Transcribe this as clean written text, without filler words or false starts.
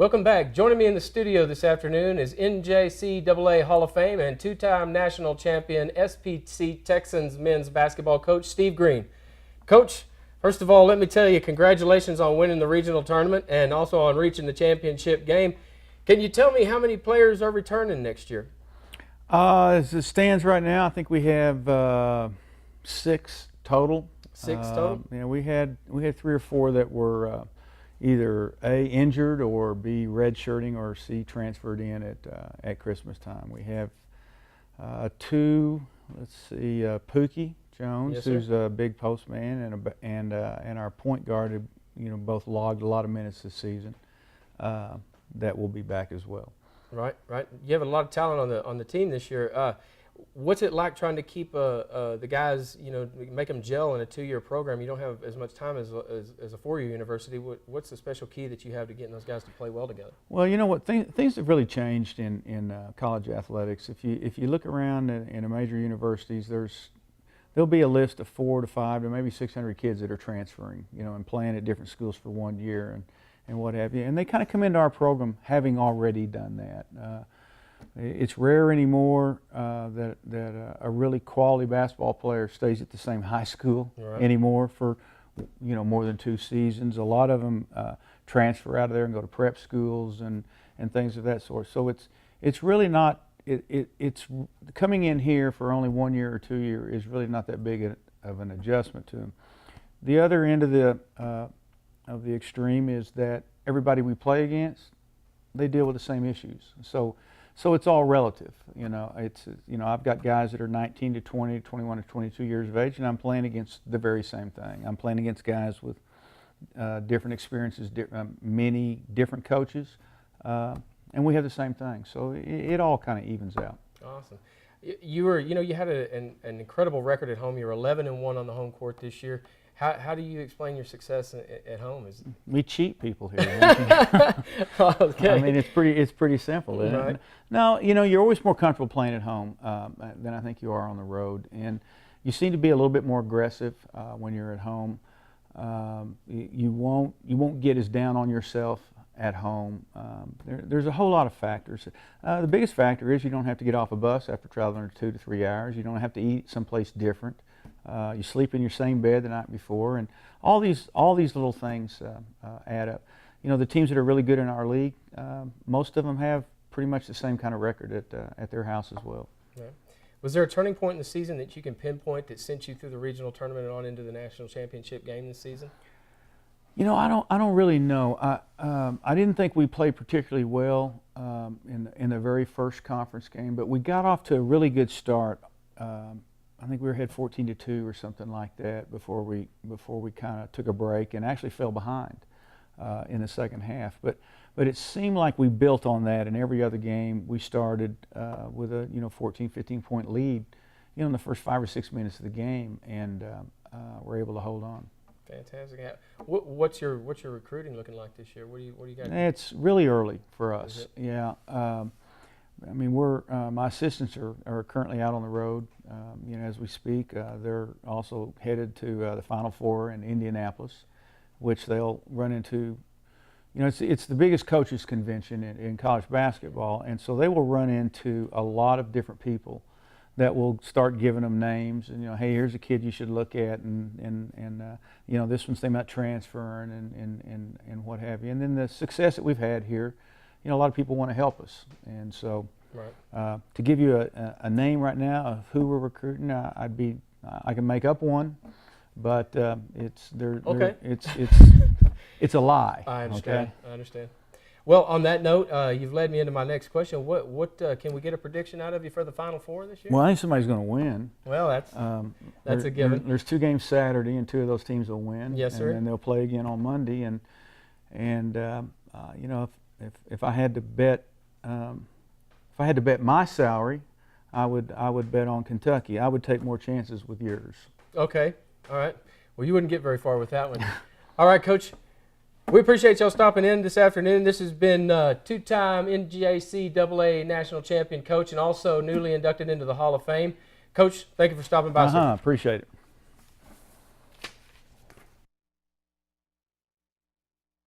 Welcome back. Joining me in the studio this afternoon is NCAA Hall of Fame and two-time national champion SPC Texans men's basketball coach Steve Green. Coach, first of all, let me tell you, congratulations on winning the regional tournament and also on reaching the championship game. Can you tell me how many players are returning next year? As it stands right now, I think we have 6 total. 6 total? Yeah, we had 3 or 4 that were either A, injured, or B, redshirting, or C, transferred in at Christmas time. We have 2. Let's see, Pookie Jones, yes, who's a big post man, and our point guard, both logged a lot of minutes this season. That will be back as well. Right. You have a lot of talent on the team this year. What's it like trying to keep the guys, make them gel in a 2-year program? You don't have as much time as a 4-year university. What's the special key that you have to getting those guys to play well together? Well, you know what, things have really changed in college athletics. If you look around in a major universities, there'll be a list of 400 to 500 to maybe 600 kids that are transferring, and playing at different schools for 1 year and what have you. And they kind of come into our program having already done that. It's rare anymore that a really quality basketball player stays at the same high school anymore for more than 2 seasons. A lot of them transfer out of there and go to prep schools and things of that sort. So it's really not it's coming in here for only 1 year or 2 years is really not that big of an adjustment to them. The other end of the extreme is that everybody we play against, they deal with the same issues. So it's all relative. I've got guys that are 19 to 20, 21 to 22 years of age, and I'm playing against the very same thing. I'm playing against guys with different experiences, many different coaches, and we have the same thing. So it all kind of evens out. Awesome. You had an incredible record at home. You're 11-1 on the home court this year. How do you explain your success at home? We cheat people here. Okay. I mean, it's pretty simple. Right. No, you're always more comfortable playing at home than I think you are on the road, and you seem to be a little bit more aggressive when you're at home. You won't get as down on yourself at home. There's a whole lot of factors. The biggest factor is you don't have to get off a bus after traveling 2 to 3 hours. You don't have to eat someplace different. You sleep in your same bed the night before, and all these little things add up. The teams that are really good in our league, most of them have pretty much the same kind of record at their house as well. Yeah. Was there a turning point in the season that you can pinpoint that sent you through the regional tournament and on into the national championship game this season? I don't really know. I didn't think we played particularly well in the very first conference game, but we got off to a really good start. I think we were ahead 14-2 or something like that before we kind of took a break and actually fell behind in the second half. But it seemed like we built on that. In every other game, we started with a 14, 15-point lead, in the first 5 or 6 minutes of the game, and were able to hold on. Fantastic. What's your recruiting looking like this year? What do you got? It's really early for us. Is it? Yeah. I mean, my assistants are currently out on the road, as we speak. They're also headed to the Final Four in Indianapolis, which they'll run into. It's the biggest coaches convention in college basketball, and so they will run into a lot of different people that will start giving them names, and hey, here's a kid you should look at, and this one's thinking about transferring and what have you. And then the success that we've had here, a lot of people want to help us, and so to give you a name right now of who we're recruiting, I can make up one, but it's a lie. I understand. Okay? I understand. Well, on that note, you've led me into my next question. What can we get a prediction out of you for the Final Four this year? Well, I think somebody's going to win. Well, that's a given. There's 2 games Saturday, and 2 of those teams will win. Yes, sir. And then they'll play again on Monday. And if I had to bet, my salary, I would bet on Kentucky. I would take more chances with yours. Okay. All right. Well, you wouldn't get very far with that one. All right, Coach. We appreciate y'all stopping in this afternoon. This has been two-time NCAA national champion coach and also newly inducted into the Hall of Fame. Coach, thank you for stopping by. Sir. Appreciate it.